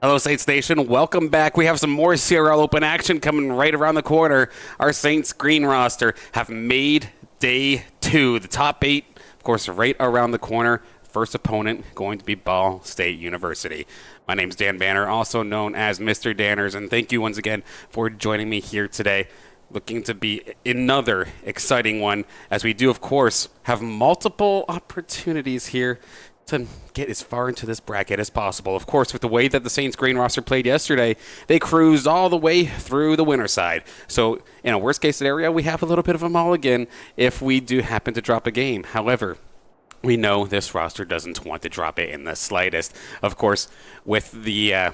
Hello, Saints Nation. Welcome back. We have some more CRL Open action coming right around the corner. Our Saints green roster have made day two. The top eight, of course, right around the corner. First opponent going to be Ball State University. My name's Dan Banner, also known as Mr. Danners, and thank you once again for joining me here today. Looking to be another exciting one, as we do, of course, have multiple opportunities here to get as far into this bracket as possible. Of course, with the way that the Saints green roster played yesterday, they cruised all the way through the winner side. So in a worst case scenario, we have a little bit of a mulligan if we do happen to drop a game. However, we know this roster doesn't want to drop it in the slightest. Of course, with the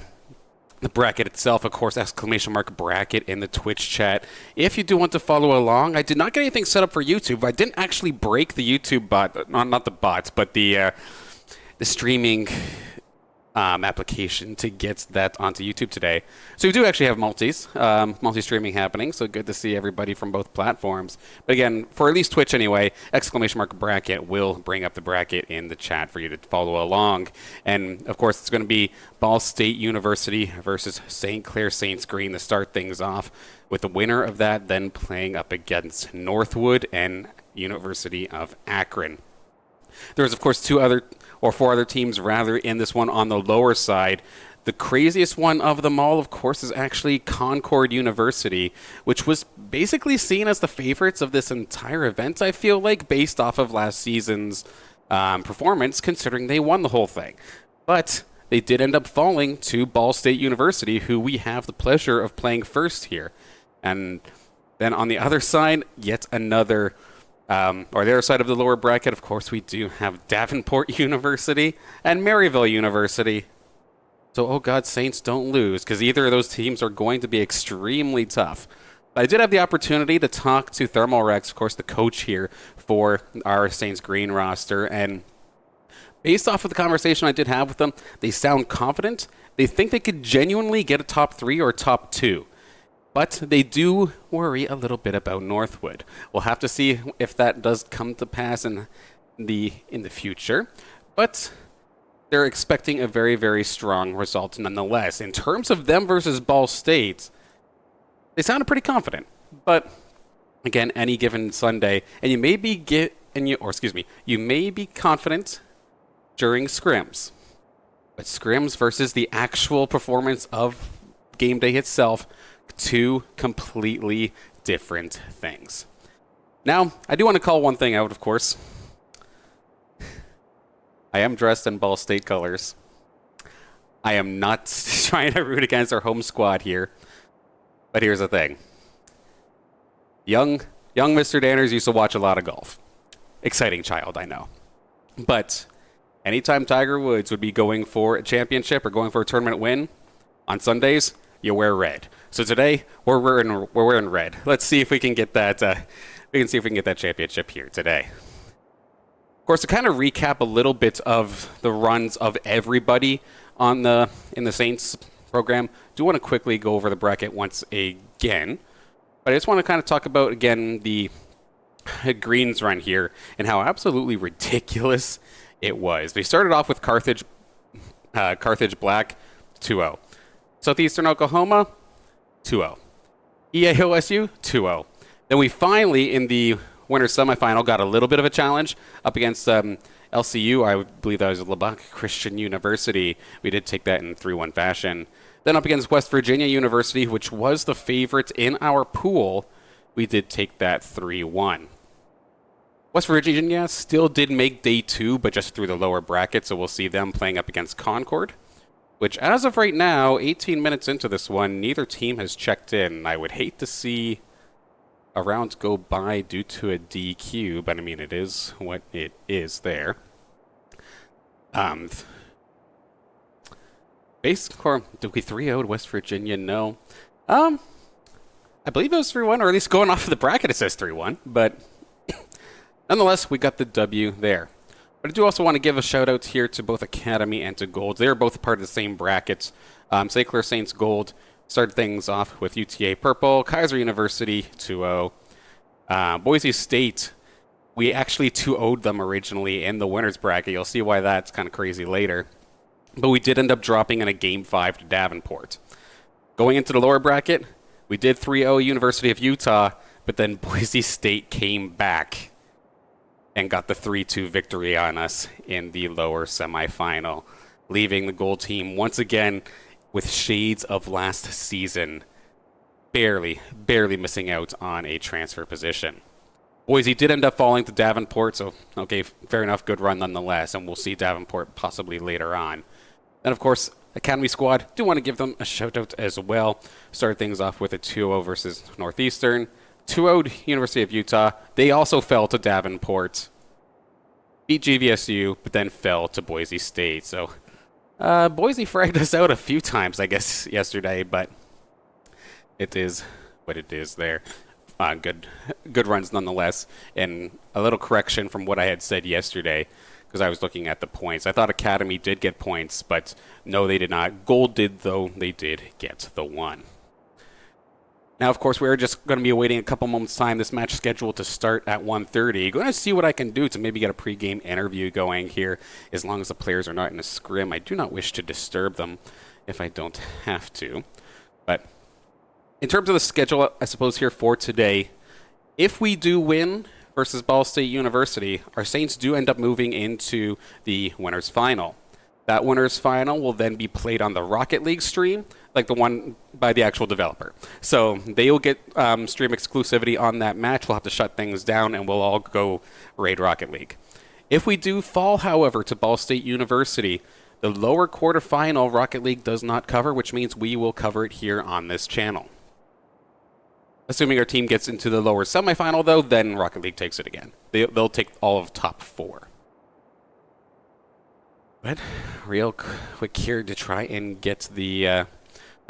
bracket itself, of course, exclamation mark bracket in the Twitch chat. If you do want to follow along, I did not get anything set up for YouTube. I didn't actually break the YouTube bot, not the bots, but the streaming application to get that onto YouTube today. So we do actually have multi-streaming happening, so good to see everybody from both platforms. But again, for at least Twitch anyway, exclamation mark bracket will bring up the bracket in the chat for you to follow along. And of course, it's going to be Ball State University versus St. Clair Saints Green to start things off, with the winner of that then playing up against Northwood and University of Akron. There's, of course, four other teams rather in this one on the lower side. The craziest one of them all, of course, is actually Concord University, which was basically seen as the favorites of this entire event, I feel like, based off of last season's performance, considering they won the whole thing. But they did end up falling to Ball State University, who we have the pleasure of playing first here. And then on the other side, yet another or the other side of the lower bracket, of course, we do have Davenport University and Maryville University. So, oh God, Saints don't lose, because either of those teams are going to be extremely tough. I did have the opportunity to talk to Thermal Rex, of course, the coach here for our Saints green roster, and based off of the conversation I did have with them, they sound confident. They think they could genuinely get a top 3 or top 2. But they do worry a little bit about Northwood. We'll have to see if that does come to pass in the future. But they're expecting a very, very strong result nonetheless. In terms of them versus Ball State, they sounded pretty confident. But again, any given Sunday, and you may be you may be confident during scrims. But scrims versus the actual performance of game day itself, two completely different things. Now, I do want to call one thing out, of course. I am dressed in Ball State colors. I am not trying to root against our home squad here. But here's the thing. Young Mr. Danners used to watch a lot of golf. Exciting child, I know. But anytime Tiger Woods would be going for a championship or going for a tournament win, on Sundays, you wear red. So today we're wearing red. Let's see if we can get that. Championship here today. Of course, to kind of recap a little bit of the runs of everybody in the Saints program, do want to quickly go over the bracket once again. But I just want to kind of talk about again the Greens run here and how absolutely ridiculous it was. They started off with Carthage Black 2-0. Southeastern Oklahoma, 2-0. EAOSU, 2-0. Then we finally, in the winter semifinal, got a little bit of a challenge up against LCU. I believe that was Lubbock Christian University. We did take that in 3-1 fashion. Then up against West Virginia University, which was the favorite in our pool. We did take that 3-1. West Virginia still did make day 2, but just through the lower bracket, so we'll see them playing up against Concord, which as of right now, 18 minutes into this one, neither team has checked in. I would hate to see a round go by due to a DQ, but I mean, it is what it is there. Base score, did we 3-0'd West Virginia? No. I believe it was 3-1, or at least going off of the bracket it says 3-1, but nonetheless, we got the W there. But I do also want to give a shout out here to both Academy and to Gold. They're both part of the same brackets. St. Clair Saints Gold started things off with UTA Purple, Kaiser University 2-0. Boise State, we actually 2-0'd them originally in the winners bracket. You'll see why that's kind of crazy later. but we did end up dropping in a Game 5 to Davenport. Going into the lower bracket, we did 3-0 University of Utah, but then Boise State came back and got the 3-2 victory on us in the lower semifinal, leaving the gold team once again with shades of last season, barely missing out on a transfer position. Boise did end up falling to Davenport, so okay, fair enough, good run nonetheless, and we'll see Davenport possibly later on. And of course, Academy Squad, do want to give them a shout out as well. Started things off with a 2-0 versus Northeastern. 2-0'd University of Utah. They also fell to Davenport. Beat GVSU, but then fell to Boise State. So Boise fragged us out a few times, I guess, yesterday, but it is what it is there. Good runs nonetheless. And a little correction from what I had said yesterday, because I was looking at the points. I thought Academy did get points, but no, they did not. Gold did, though. They did get the 1. Now, of course, we're just going to be awaiting a couple moments' time. This match scheduled to start at 1:30. Going to see what I can do to maybe get a pregame interview going here, as long as the players are not in a scrim. I do not wish to disturb them if I don't have to. But in terms of the schedule, I suppose here for today, if we do win versus Ball State University, our Saints do end up moving into the winners final. That winners final will then be played on the Rocket League stream, like the one by the actual developer. So they will get stream exclusivity on that match. We'll have to shut things down, and we'll all go raid Rocket League. If we do fall, however, to Ball State University, the lower quarterfinal Rocket League does not cover, which means we will cover it here on this channel. Assuming our team gets into the lower semifinal, though, then Rocket League takes it again. They'll take all of top 4. But real quick here to try and get the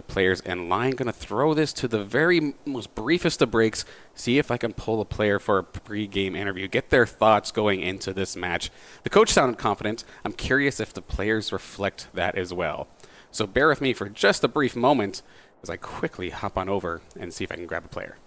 players in line. Going to throw this to the very most briefest of breaks. See if I can pull a player for a pre-game interview. Get their thoughts going into this match. The coach sounded confident. I'm curious if the players reflect that as well. So bear with me for just a brief moment as I quickly hop on over and see if I can grab a player.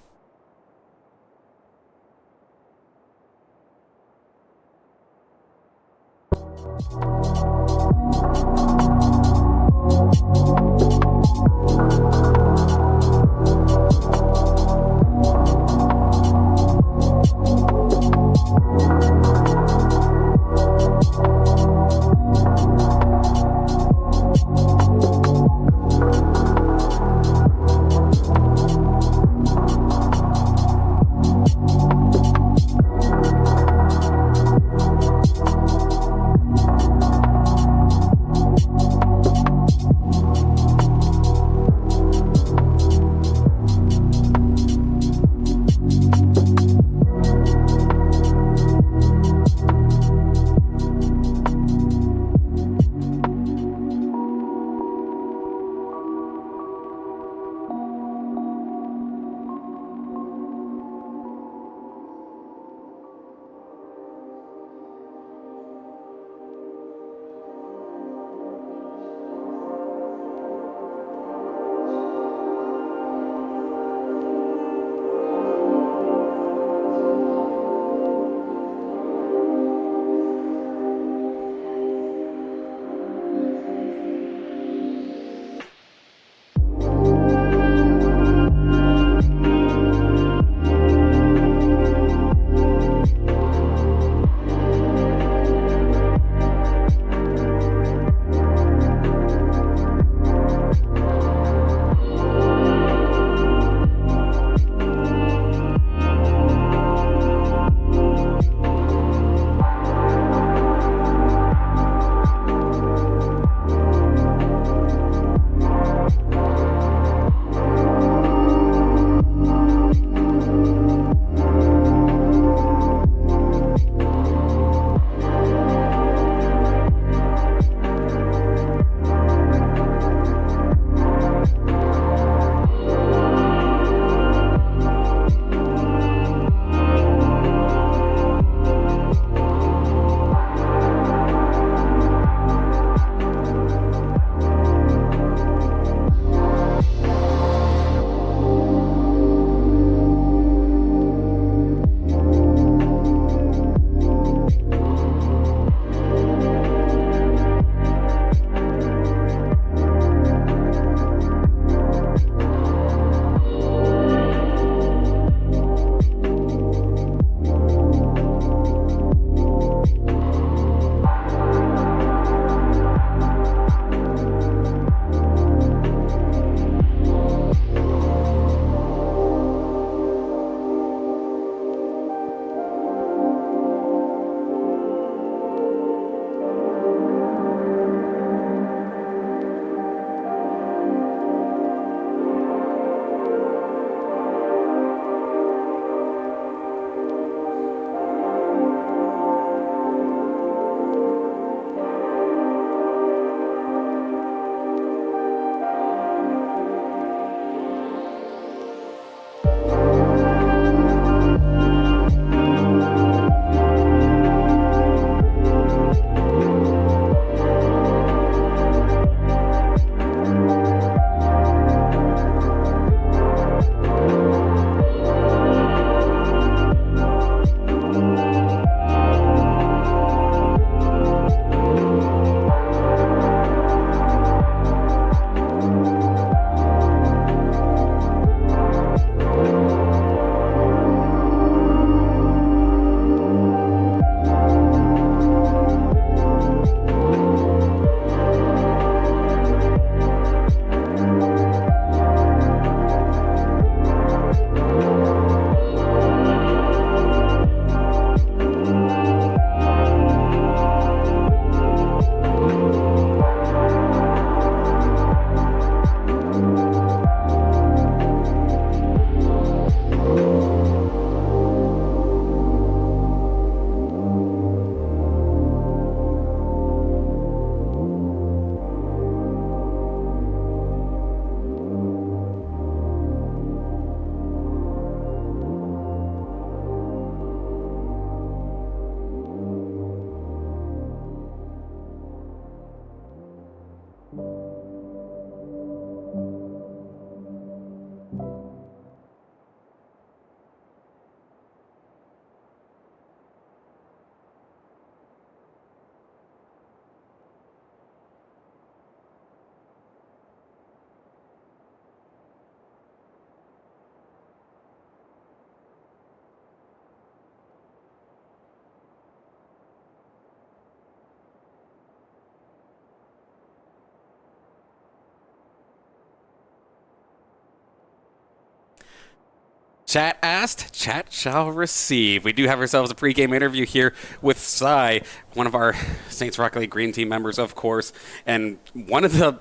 Chat asked, chat shall receive. We do have ourselves a pregame interview here with PZY, one of our Saints Rocket League Green Team members, of course, and one of the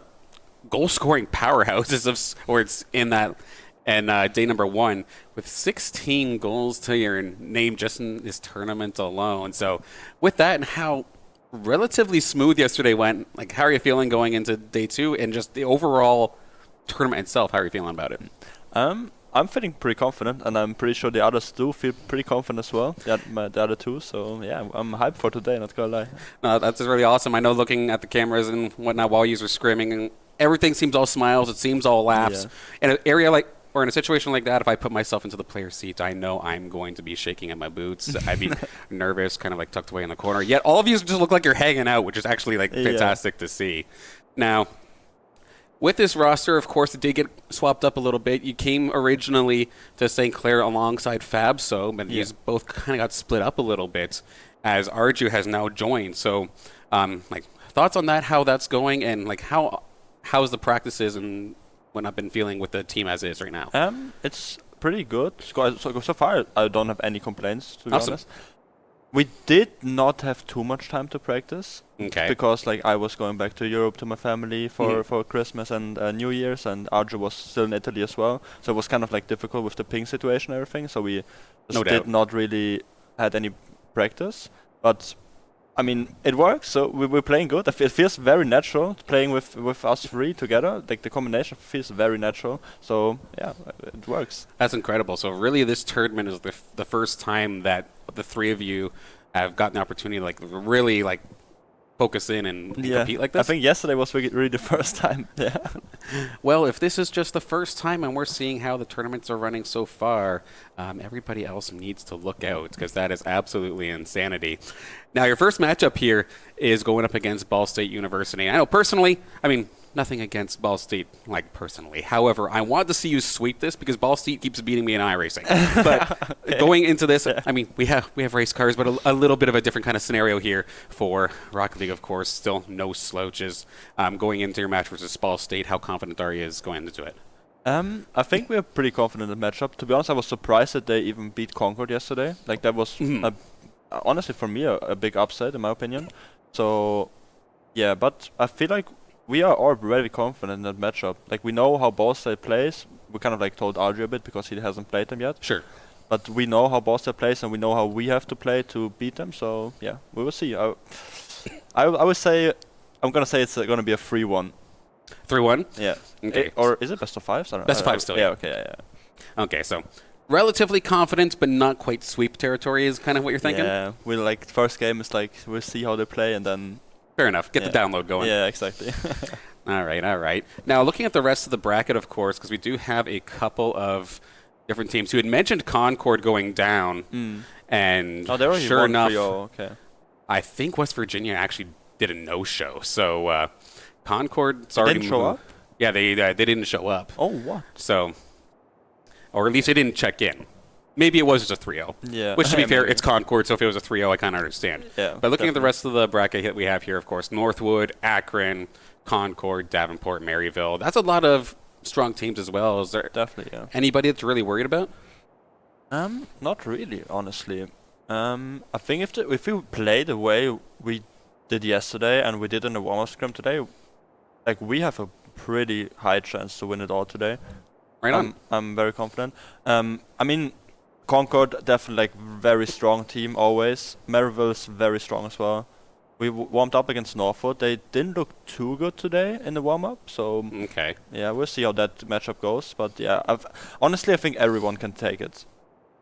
goal-scoring powerhouses of sports in that, and day number 1 with 16 goals to your name just in this tournament alone. So with that and how relatively smooth yesterday went, like how are you feeling going into day 2 and just the overall tournament itself? How are you feeling about it? I'm feeling pretty confident, and I'm pretty sure the others do feel pretty confident as well. The other two, so yeah, I'm hyped for today. Not gonna lie. No, that's really awesome. I know looking at the cameras and whatnot while you were screaming, and everything seems all smiles. It seems all laughs. Yeah. In an area like, or in a situation like that, if I put myself into the player's seat, I know I'm going to be shaking at my boots. I'd be nervous, kind of like tucked away in the corner. Yet all of you just look like you're hanging out, which is actually like fantastic to see. Now, with this roster, of course, it did get swapped up a little bit. You came originally to St. Clair alongside Fabso, but these both kind of got split up a little bit as Arju has now joined. So, like, thoughts on that, how that's going, and like how's the practices and what I've been feeling with the team as is right now? It's pretty good. So far, I don't have any complaints, to be honest. We did not have too much time to practice because like I was going back to Europe to my family for Christmas and New Year's, and Arju was still in Italy as well. So it was kind of like difficult with the ping situation and everything. So we did not really had any practice. But I mean, it works. So we're playing good. It feels very natural playing with us three together. Like the combination feels very natural. So yeah, it works. That's incredible. So really, this tournament is the first time that the three of you have gotten the opportunity to like really like focus in and compete like this? I think yesterday was really the first time. Yeah. Well, if this is just the first time and we're seeing how the tournaments are running so far, everybody else needs to look out because that is absolutely insanity. Now, your first matchup here is going up against Ball State University. I know personally, I mean, nothing against Ball State, like, personally. However, I want to see you sweep this because Ball State keeps beating me in iRacing. But going into this, I mean, we have race cars, but a little bit of a different kind of scenario here for Rocket League, of course. Still no slouches. Going into your match versus Ball State, how confident are you going into it? I think we're pretty confident in the matchup. To be honest, I was surprised that they even beat Concord yesterday. Like, that was, honestly, for me, a big upset, in my opinion. So, yeah, but I feel like we are all very confident in that matchup. Like, we know how Ball State plays. We kind of like told Arju a bit because he hasn't played them yet. Sure. But we know how Ball State plays and we know how we have to play to beat them. So, yeah, we will see. I would say, I'm going to say it's going to be a 3-1. 3-1? Yeah. Okay. Or is it best of 5s? I don't know. Best of 5 still, yeah. Okay, yeah. Okay, so relatively confident, but not quite sweep territory is kind of what you're thinking? Yeah, we'll like, first game is like, we'll see how they play and then... Fair enough. Get the download going. Yeah, exactly. All right. Now, looking at the rest of the bracket, of course, because we do have a couple of different teams. You had mentioned Concord going down, and sure enough, I think West Virginia actually did a no-show. So Concord's already didn't show up? Yeah, they didn't show up. Oh, what? So, or at least they didn't check in. Maybe it was just a 3-0. Yeah. Which, to be fair, it's Concord, so if it was a 3-0, I kind of understand. Yeah. But looking at the rest of the bracket that we have here, of course, Northwood, Akron, Concord, Davenport, Maryville. That's a lot of strong teams as well. Is there anybody that's really worried about? Not really, honestly. I think if we play the way we did yesterday and we did in the warm-up scrim today, like, we have a pretty high chance to win it all today. Right on. I'm very confident. I mean, Concord, definitely, like, very strong team always. Maryville's very strong as well. We warmed up against Northwood. They didn't look too good today in the warm-up, so... Okay. Yeah, we'll see how that matchup goes. But, yeah, honestly, I think everyone can take it.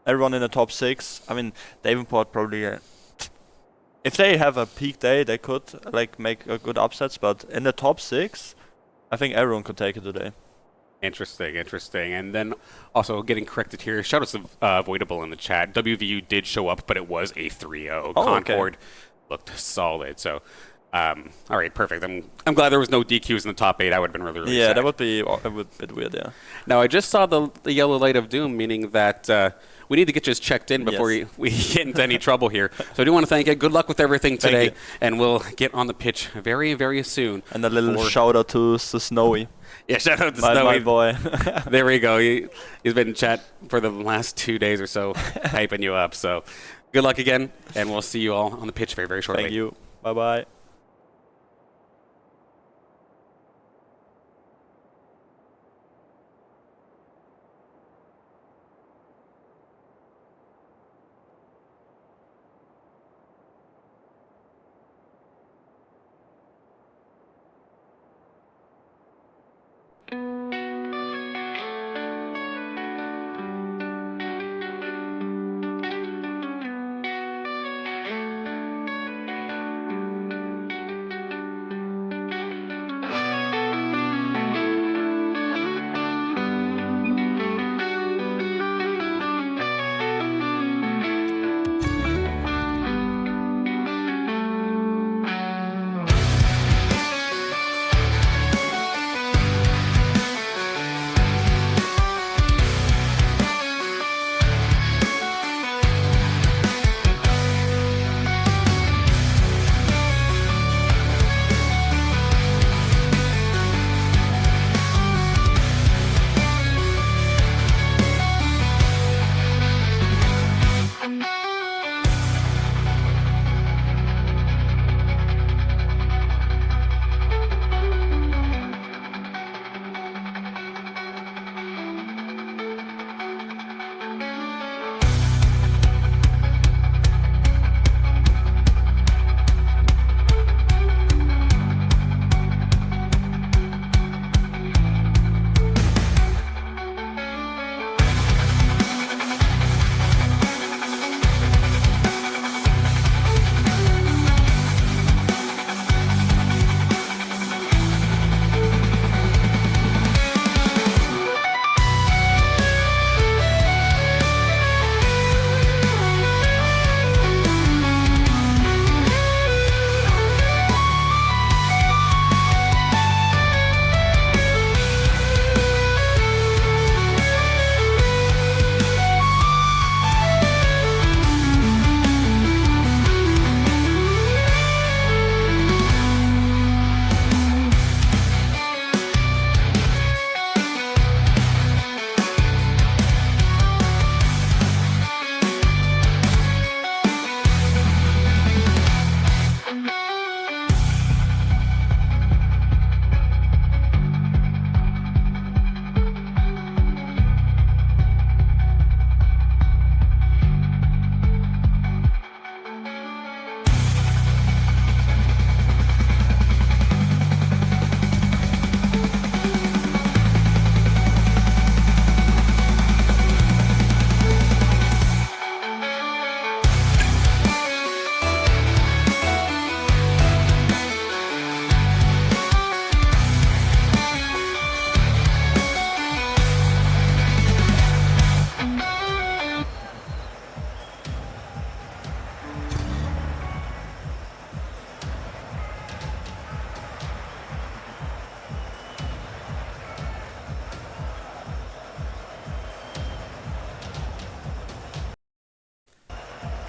Everyone in the top 6. I mean, Davenport probably... if they have a peak day, they could, like, make a good upsets. But in the top 6, I think everyone could take it today. Interesting. And then also getting corrected here, shout out to Avoidable in the chat. WVU did show up, but it was a 3-0. Concord looked solid. So, all right, perfect. I'm glad there was no DQs in the top 8. I would have been really sad. That would be a bit weird, yeah. Now, I just saw the yellow light of doom, meaning that we need to get just checked in before we get into any trouble here. So I do want to thank you. Good luck with everything today, and we'll get on the pitch very, very soon. And a little shout out to Snowy. Yeah, shout out to my Snowy. My boy. There we go. He's been in chat for the last 2 days or so, hyping you up. So good luck again, and we'll see you all on the pitch very, very shortly. Thank you. Bye-bye.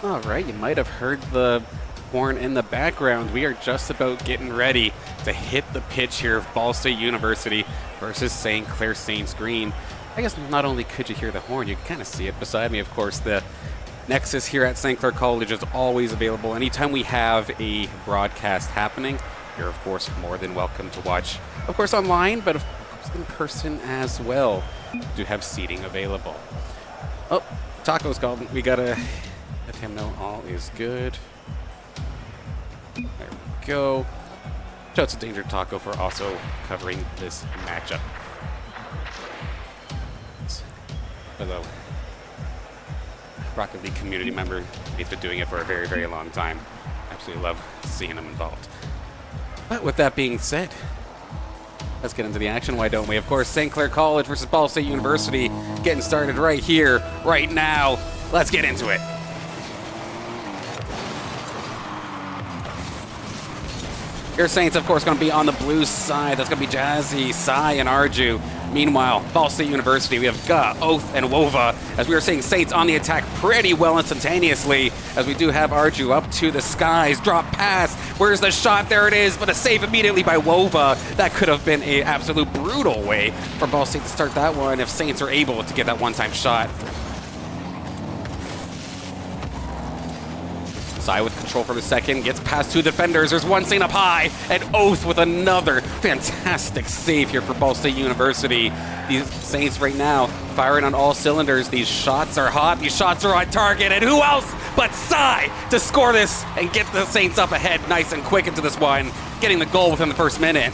All right, you might have heard the horn in the background. We are just about getting ready to hit the pitch here of Ball State University versus St. Clair Saints Green. I guess not only could you hear the horn, you can kind of see it beside me. Of course, the Nexus here at St. Clair College is always available. Anytime we have a broadcast happening, you're, of course, more than welcome to watch. Of course, online, but of course in person as well. We do have seating available. Oh, Taco's called. We got to let him know all is good. There we go. Shouts to Danger Taco for also covering this matchup. Hello. Rocket League community member. He's been doing it for a very, very long time. Absolutely love seeing him involved. But with that being said, let's get into the action, why don't we? Of course, St. Clair College versus Ball State University getting started right here, right now. Let's get into it. Your Saints, of course, going to be on the blue side. That's going to be Jazzy, Psy, and Arju. Meanwhile, Ball State University, we have Ga, Oath, and Wova. As we are seeing Saints on the attack pretty well instantaneously, as we do have Arju up to the skies. Drop pass. Where's the shot? There it is, but a save immediately by Wova. That could have been an absolute brutal way for Ball State to start that one if Saints are able to get that one-time shot. Psy with control for the second, gets past two defenders. There's one Saint up high, and Oath with another fantastic save here for Ball State University. These Saints right now firing on all cylinders. These shots are hot, these shots are on target, and who else but Psy to score this and get the Saints up ahead nice and quick into this one, getting the goal within the first minute.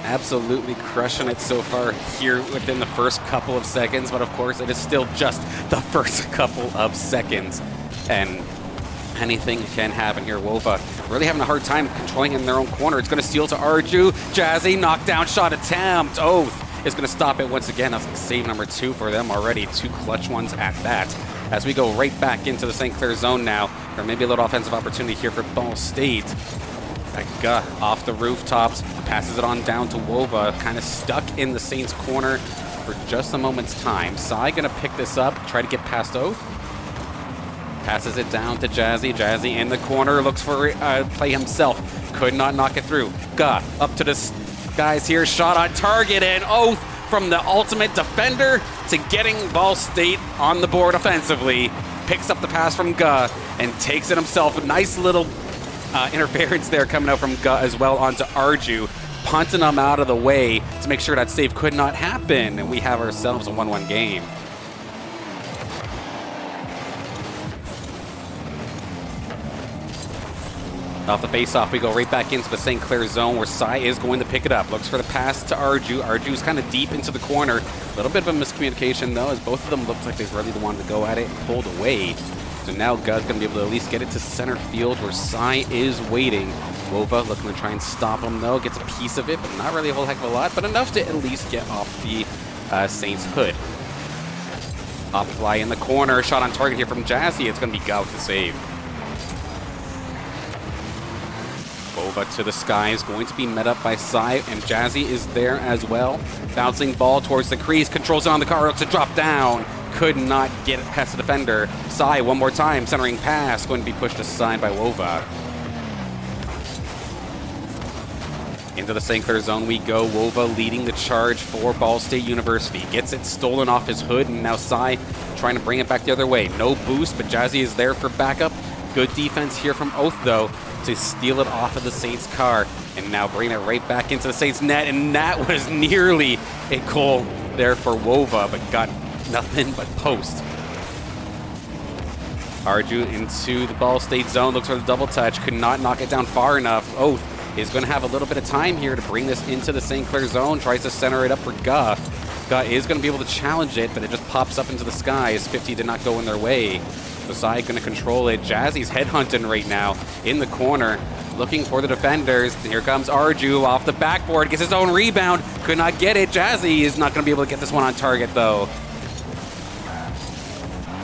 Absolutely crushing it so far here within the first couple of seconds, but of course it is still just the first couple of seconds, and anything can happen here. Wova really having a hard time controlling in their own corner. It's going to steal to Arju. Jazzy, knockdown shot attempt. Oath is going to stop it once again. That's like save number 2 for them already. 2 clutch ones at that. As we go right back into the St. Clair zone now, or maybe a little offensive opportunity here for Ball State. Ga off the rooftops, passes it on down to Wova, kind of stuck in the Saints corner for just a moment's time. Psy gonna pick this up, try to get past Oath. Passes it down to Jazzy. Jazzy in the corner, looks for play himself. Could not knock it through. Ga up to the guys here, shot on target, and Oath from the ultimate defender to getting Ball State on the board offensively. Picks up the pass from Ga and takes it himself. A nice little interference there coming out from Ga as well onto Arju, punting them out of the way to make sure that save could not happen, and we have ourselves a 1-1 game. Off the face-off, we go right back into the St. Clair zone where Psy is going to pick it up. Looks for the pass to Arju. Arju's kind of deep into the corner. A little bit of a miscommunication, though, as both of them looked like they really wanted to go at it and pulled away. So now Ga's going to be able to at least get it to center field where Psy is waiting. Wova looking to try and stop him, though. Gets a piece of it, but not really a whole heck of a lot, but enough to at least get off the Saints' hood. Up fly in the corner. Shot on target here from Jazzy. It's going to be Ga with the save. Wova to the skies, going to be met up by Psy, and Jazzy is there as well. Bouncing ball towards the crease, controls it on the car, looks to drop down. Could not get it past the defender. Psy one more time, centering pass, going to be pushed aside by Wova. Into the St. Clair zone we go. Wova leading the charge for Ball State University. Gets it stolen off his hood, and now Psy trying to bring it back the other way. No boost, but Jazzy is there for backup. Good defense here from Oath, though, to steal it off of the Saints' car, and now bring it right back into the Saints' net, and that was nearly a goal there for Wova, but got nothing but post. Arju into the Ball State zone, looks for the double touch, could not knock it down far enough. Oath is going to have a little bit of time here to bring this into the St. Clair zone, tries to center it up for Ga. Ga is going to be able to challenge it, but it just pops up into the sky as 50 did not go in their way. So Psy going to control it. Jazzy's headhunting right now in the corner, looking for the defenders. Here comes Arju off the backboard, gets his own rebound, could not get it. Jazzy is not going to be able to get this one on target, though.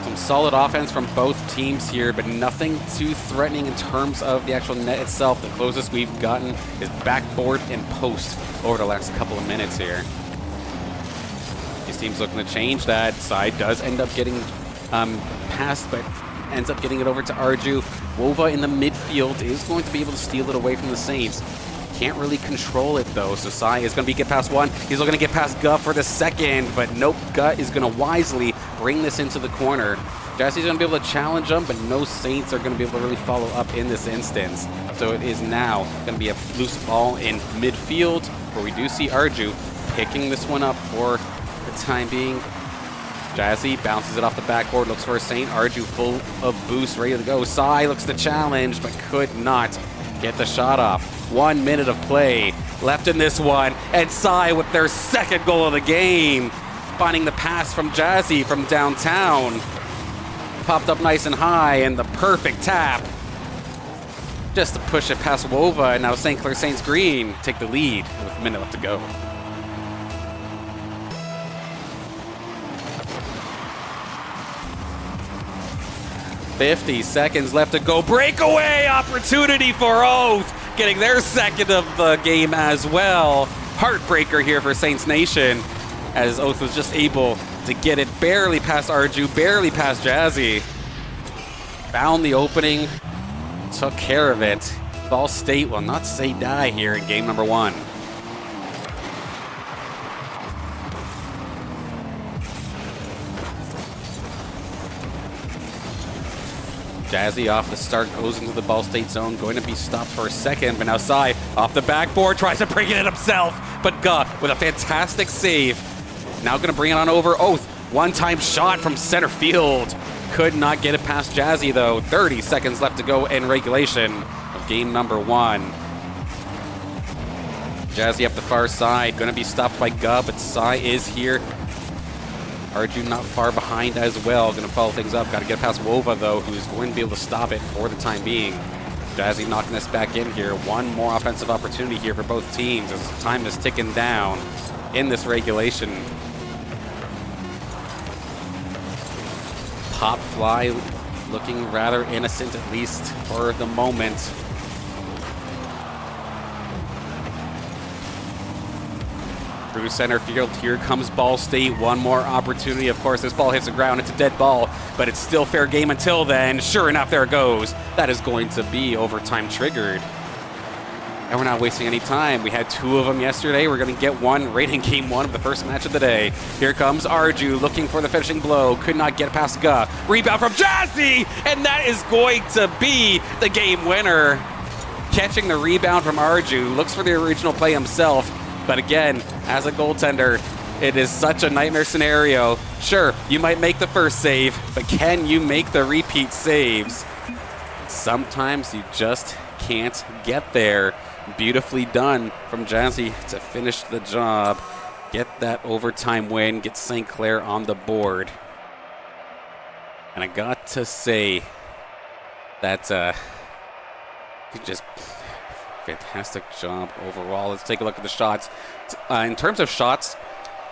Some solid offense from both teams here, but nothing too threatening in terms of the actual net itself. The closest we've gotten is backboard and post over the last couple of minutes here. These teams looking to change that. Psy does end up getting past, but ends up getting it over to Arju. Wova in the midfield is going to be able to steal it away from the Saints. Can't really control it, though, so Psy is going to get past one. He's looking to get past Ga for the second, but nope, Ga is going to wisely bring this into the corner. Jazzy's going to be able to challenge him, but no Saints are going to be able to really follow up in this instance. So it is now going to be a loose ball in midfield, where we do see Arju picking this one up for the time being. Jazzy bounces it off the backboard, looks for a Saint. Arju full of boost, ready to go. Psy looks to challenge, but could not get the shot off. 1 minute of play left in this one, and Psy with their second goal of the game, finding the pass from Jazzy from downtown. Popped up nice and high, and the perfect tap just to push it past Wova, and now St. Clair Saints Green take the lead with a minute left to go. 50 seconds left to go. Breakaway opportunity for Oath, getting their second of the game as well. Heartbreaker here for Saints Nation, as Oath was just able to get it barely past Arju, barely past Jazzy. Found the opening, took care of it. Ball State will not say die here in game number 1. Jazzy off the start, goes into the Ball State zone, going to be stopped for a second, but now Sai off the backboard, tries to bring it in himself, but Guh with a fantastic save. Now going to bring it on over Oath. One-time shot from center field. Could not get it past Jazzy though. 30 seconds left to go in regulation of game number 1. Jazzy up the far side, going to be stopped by Guh, but Sai is here. Arju not far behind as well. Going to follow things up. Got to get past Wova, though, who's going to be able to stop it for the time being. Jazzy knocking this back in here. One more offensive opportunity here for both teams as time is ticking down in this regulation. Pop fly looking rather innocent, at least for the moment. Through center field, here comes Ball State. One more opportunity. Of course, this ball hits the ground. It's a dead ball, but it's still fair game until then. Sure enough, there it goes. That is going to be overtime triggered. And we're not wasting any time. We had 2 of them yesterday. We're going to get one right in game 1 of the first match of the day. Here comes Arju looking for the finishing blow. Could not get past Guh. Rebound from Jazzy, and that is going to be the game winner. Catching the rebound from Arju. Looks for the original play himself. But again, as a goaltender, it is such a nightmare scenario. Sure, you might make the first save, but can you make the repeat saves? Sometimes you just can't get there. Beautifully done from Jazzy to finish the job, get that overtime win, get St. Clair on the board. And I got to say that just fantastic job overall. Let's take a look at the shots. In terms of shots,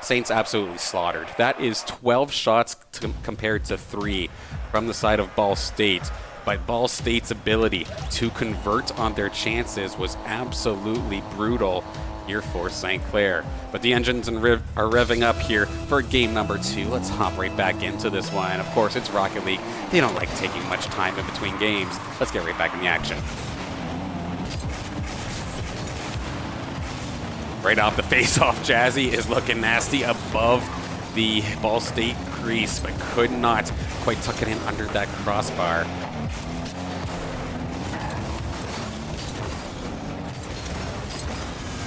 Saints absolutely slaughtered. That is 12 shots compared to 3 from the side of Ball State. But Ball State's ability to convert on their chances was absolutely brutal here for St. Clair. But the engines are revving up here for game number 2. Let's hop right back into this one. Of course, it's Rocket League. They don't like taking much time in between games. Let's get right back in the action. Right off the face-off, Jazzy is looking nasty above the Ball State crease, but could not quite tuck it in under that crossbar.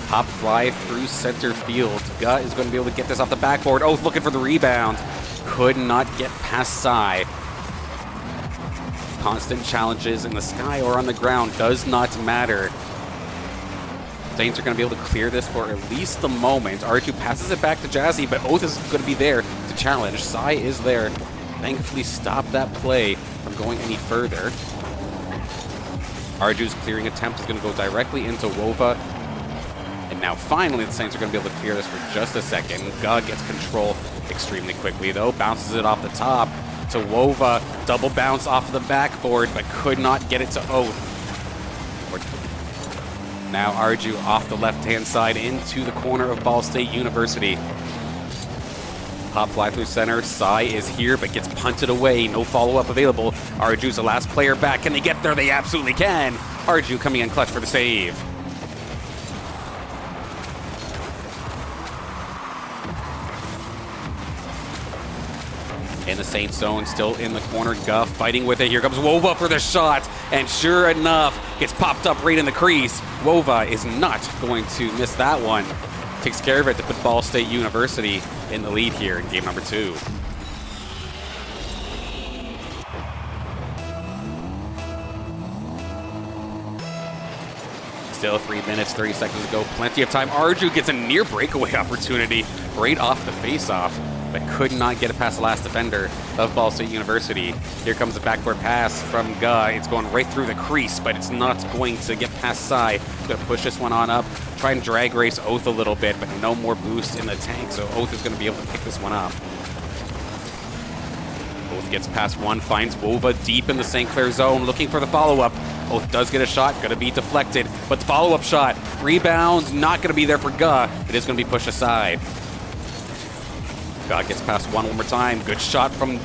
Pop fly through center field. Guh is going to be able to get this off the backboard. Oath looking for the rebound. Could not get past Sai. Constant challenges in the sky or on the ground does not matter. Saints are going to be able to clear this for at least the moment. R2 passes it back to Jazzy, but Oath is going to be there to challenge. Sai is there. Thankfully stop that play from going any further. Arju's clearing attempt is going to go directly into Wova. And now finally the Saints are going to be able to clear this for just a second. Guh gets control extremely quickly though. Bounces it off the top to Wova. Double bounce off the backboard, but could not get it to Oath. Now Arju off the left-hand side into the corner of Ball State University. Pop fly through center. Sai is here, but gets punted away. No follow-up available. Arju's the last player back. Can they get there? They absolutely can. Arju coming in clutch for the save. In the Saints zone, still in the corner. Guh fighting with it. Here comes Wova for the shot. And sure enough, gets popped up right in the crease. Wova is not going to miss that one. Takes care of it to put Ball State University in the lead here in game number 2. Still 3 minutes, 30 seconds to go. Plenty of time. Arju gets a near breakaway opportunity right off the face-off, but could not get it past the last defender of Ball State University. Here comes the backboard pass from Guh. It's going right through the crease, but it's not going to get past Sai. Going to push this one on up, try and drag race Oath a little bit, but no more boost in the tank, so Oath is going to be able to pick this one up. Oath gets past one, finds Wova deep in the St. Clair zone, looking for the follow-up. Oath does get a shot, going to be deflected, but the follow-up shot, rebound, not going to be there for Guh. It is going to be pushed aside. Guh gets past one more time. Good shot from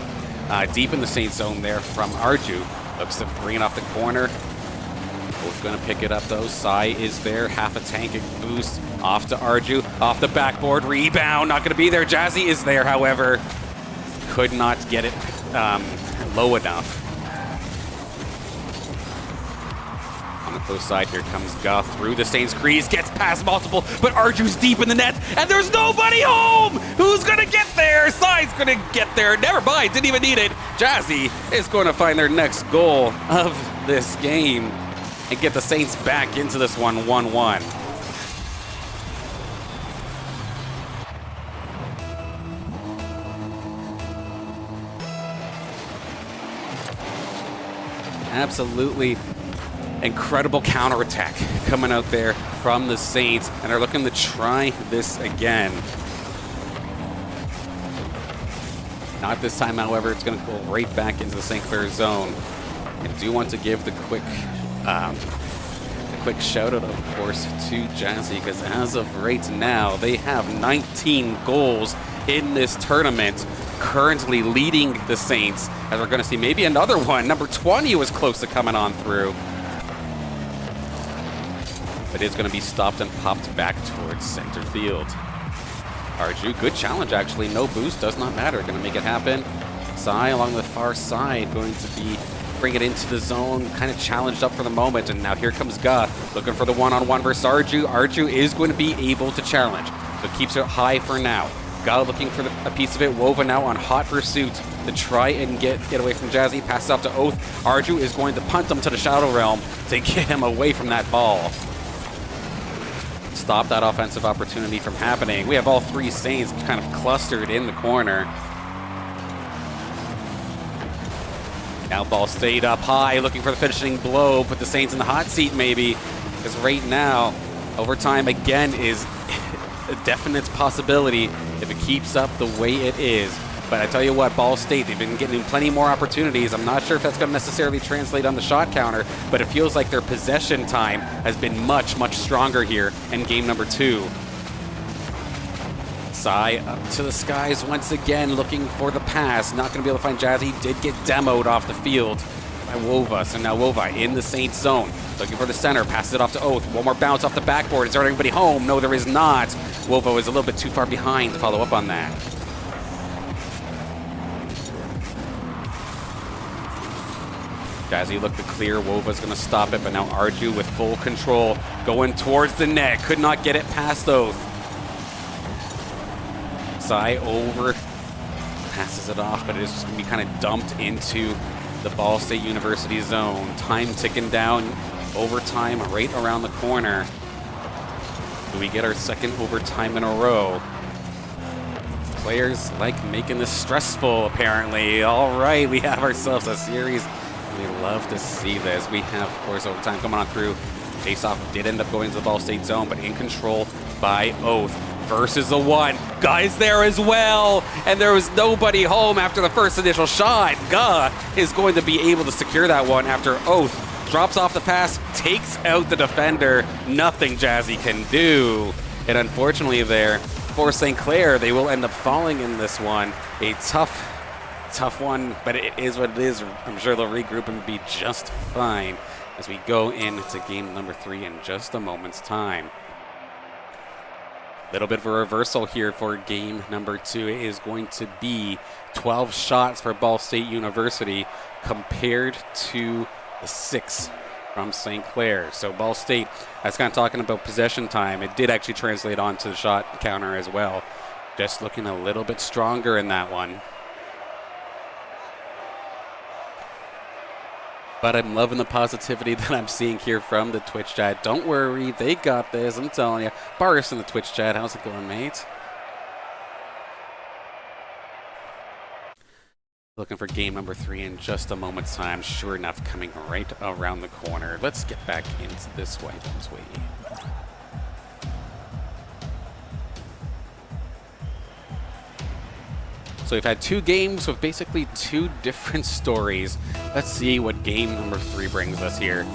deep in the Saint zone there from Arju. Looks to bring it off the corner. Both going to pick it up though. Sai is there, half a tank boost off to Arju, off the backboard, rebound, not going to be there. Jazzy is there, however, could not get it low enough. On the close side, here comes Guh through the Saints crease, gets past multiple, but Arju's deep in the net, and there's nobody home! Who's going to get there? Sai's going to get there. Never mind, didn't even need it. Jazzy is going to find their next goal of this game and get the Saints back into this one 1-1. Absolutely incredible counterattack coming out there from the Saints, and are looking to try this again. Not this time, however. It's going to go right back into the St. Clair zone. I do want to give the quick shout out, of course, to Jazzy, because as of right now, they have 19 goals in this tournament, currently leading the Saints, as we're going to see maybe another one. Number 20 was close to coming on through, but is going to be stopped and popped back towards center field. Arju, good challenge actually, no boost, does not matter, going to make it happen. Sai along the far side, going to be bring it into the zone, kind of challenged up for the moment, and now here comes Guh, looking for the one-on-one versus Arju. Arju is going to be able to challenge, so keeps it high for now. Guh looking for a piece of it. Wova now on hot pursuit to try and get away from Jazzy. Passes off to Oath. Arju is going to punt him to the Shadow Realm to get him away from that ball. Stop that offensive opportunity from happening. We have all three Saints kind of clustered in the corner. Now Ball State up high, looking for the finishing blow. Put the Saints in the hot seat maybe, because right now, overtime again is a definite possibility if it keeps up the way it is. But I tell you what, Ball State, they've been getting plenty more opportunities. I'm not sure if that's going to necessarily translate on the shot counter, but it feels like their possession time has been much, much stronger here in game number 2. Sai up to the skies once again, looking for the pass. Not going to be able to find Jazzy. Did get demoed off the field by Wova. So now Wova in the Saints zone, looking for the center. Passes it off to Oath. One more bounce off the backboard. Is there anybody home? No, there is not. Wova is a little bit too far behind to follow up on that. Jazzy looked to clear. Wova's going to stop it, but now Arju with full control going towards the net. Could not get it past Oath. Sai over, passes it off, but it is just going to be kind of dumped into the Ball State University zone. Time ticking down, overtime right around the corner. Do we get our second overtime in a row? Players like making this stressful, apparently. All right, we have ourselves a series. We love to see this. We have, of course, overtime coming on through. Face-off did end up going to the Ball State zone, but in control by Oath. Versus the one. Guy's there as well, and there was nobody home after the first initial shot. Guh is going to be able to secure that one after Oath drops off the pass, takes out the defender. Nothing Jazzy can do. And unfortunately there, for St. Clair, they will end up falling in this one. A tough one, but it is what it is. I'm sure they'll regroup and be just fine as we go into game number 3 in just a moment's time. Little bit of a reversal here for game number 2. It is going to be 12 shots for Ball State University compared to the 6 from St. Clair. So Ball State, I was kind of talking about possession time. It did actually translate onto the shot counter as well. Just looking a little bit stronger in that one. But I'm loving the positivity that I'm seeing here from the Twitch chat. Don't worry, they got this, I'm telling you. Boris in the Twitch chat, how's it going, mate? Looking for game number 3 in just a moment's time. Sure enough, coming right around the corner. Let's get back into this way, once we... So we've had 2 games with basically 2 different stories. Let's see what game number 3 brings us here.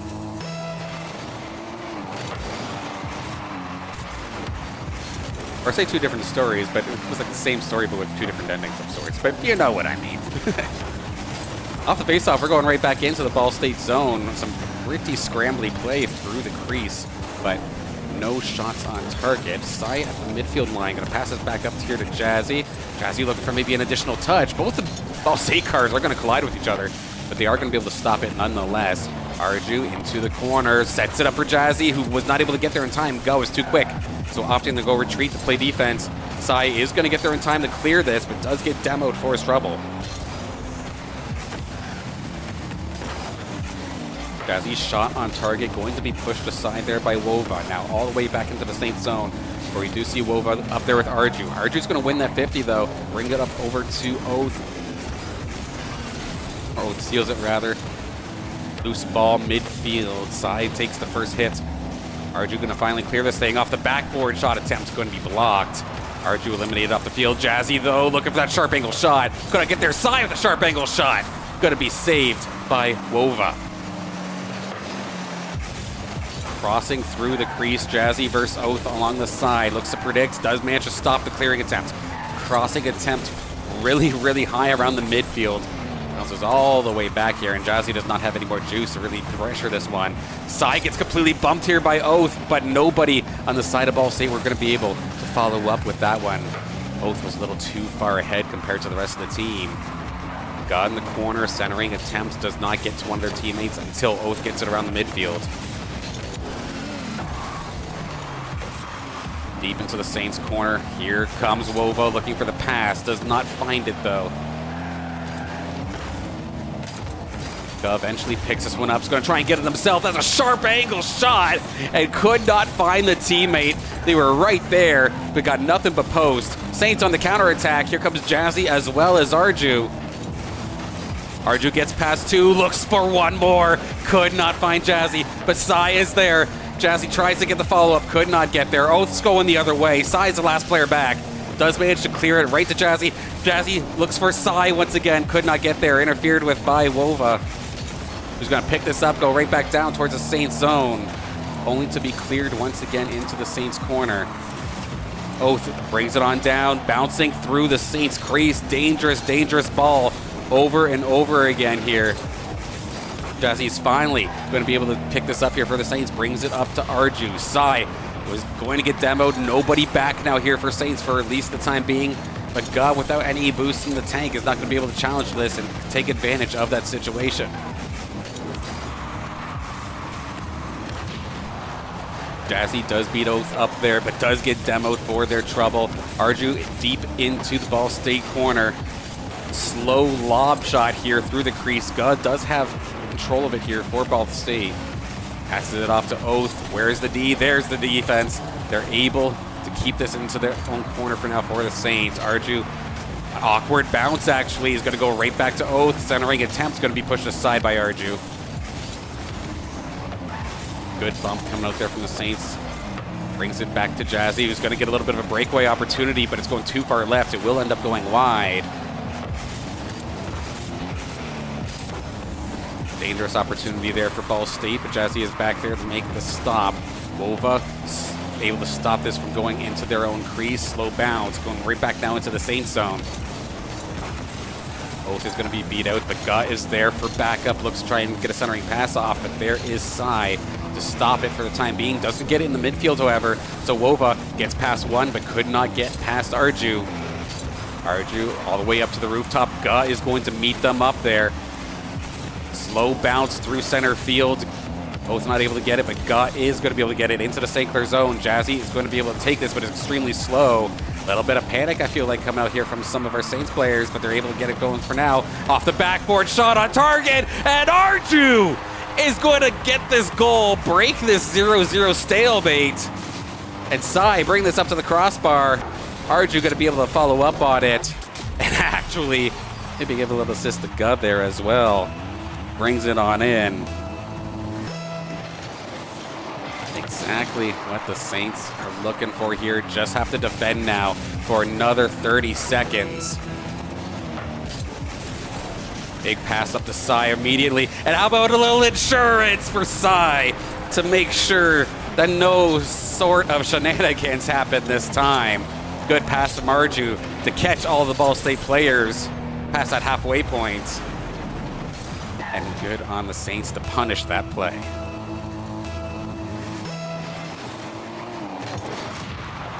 Or say 2 different stories, but it was like the same story but with 2 different endings of sorts. But you know what I mean. Off the faceoff, we're going right back into the Ball State zone. Some pretty scrambly play through the crease, but no shots on target. PZY at the midfield line, gonna pass this back up here to Jazzy. Jazzy looking for maybe an additional touch. Both the Ball State cars are gonna collide with each other, but they are gonna be able to stop it nonetheless. Arju into the corner, sets it up for Jazzy, who was not able to get there in time. Go is too quick, so opting to go retreat to play defense. PZY is gonna get there in time to clear this, but does get demoed for his trouble. Jazzy's shot on target going to be pushed aside there by Wova. Now all the way back into the Saints zone, where we do see Wova up there with Arju. Arju's going to win that 50 though. Bring it up over to Oath. Oath steals it rather. Loose ball midfield. PZY takes the first hit. Arju going to finally clear this thing off the backboard. Shot attempt going to be blocked. Arju eliminated off the field. Jazzy though looking for that sharp angle shot. Gonna get their side with a sharp angle shot. Gonna be saved by Wova. Crossing through the crease, Jazzy versus Oath along the side. Looks to predict, does manage to stop the clearing attempt. Crossing attempt really, really high around the midfield. Bounces all the way back here, and Jazzy does not have any more juice to really pressure this one. PZY gets completely bumped here by Oath, but nobody on the side of Ball State were going to be able to follow up with that one. Oath was a little too far ahead compared to the rest of the team. Got in the corner, centering attempt does not get to one of their teammates until Oath gets it around the midfield. Deep into the Saints corner. Here comes Wova looking for the pass. Does not find it though. Eventually picks this one up. He's going to try and get it himself. That's a sharp angle shot and could not find the teammate. They were right there, but got nothing but post. Saints on the counterattack. Here comes Jazzy as well as Arju. Arju gets past 2, looks for one more. Could not find Jazzy, but PZY is there. Jazzy tries to get the follow-up, could not get there. Oath's going the other way. PZY's the last player back. Does manage to clear it right to Jazzy. Jazzy looks for PZY once again, could not get there. Interfered with by Wova, who's going to pick this up, go right back down towards the Saints zone, only to be cleared once again into the Saints corner. Oath brings it on down, bouncing through the Saints crease. Dangerous, dangerous ball over and over again here. Jazzy's finally going to be able to pick this up here for the Saints. Brings it up to Arju. PZY was going to get demoed. Nobody back now here for Saints for at least the time being. But God, without any boost in the tank, is not going to be able to challenge this and take advantage of that situation. Jazzy does beat Oath up there, but does get demoed for their trouble. Arju deep into the Ball State corner. Slow lob shot here through the crease. God does have control of it here for Ball State. Passes it off to Oath. Where's the D? There's the defense. They're able to keep this into their own corner for now for the Saints. Arju, awkward bounce actually, is going to go right back to Oath. Centering attempt's going to be pushed aside by Arju. Good bump coming out there from the Saints. Brings it back to Jazzy, who's going to get a little bit of a breakaway opportunity, but it's going too far left. It will end up going wide. Dangerous opportunity there for Ball State, but Jazzy is back there to make the stop. Wova able to stop this from going into their own crease. Slow bounce, going right back now into the Saints zone. Oath is going to be beat out, but Gut is there for backup. Looks to try and get a centering pass off, but there is PZY to stop it for the time being. Doesn't get it in the midfield, however. So Wova gets past one, but could not get past Arju. Arju all the way up to the rooftop. Gut is going to meet them up there. Slow bounce through center field. Oath not able to get it, but Gut is going to be able to get it into the St. Clair zone. Jazzy is going to be able to take this, but it's extremely slow. A little bit of panic, I feel like, coming out here from some of our Saints players, but they're able to get it going for now. Off the backboard, shot on target, and Arju is going to get this goal, break this 0-0 stalemate. And PZY bring this up to the crossbar. Arju going to be able to follow up on it, and actually maybe give a little assist to Gut there as well. Brings it on in. Exactly what the Saints are looking for here. Just have to defend now for another 30 seconds. Big pass up to Psy immediately. And how about a little insurance for Psy to make sure that no sort of shenanigans happen this time. Good pass from Arju to catch all the Ball State players past that halfway point. And good on the Saints to punish that play.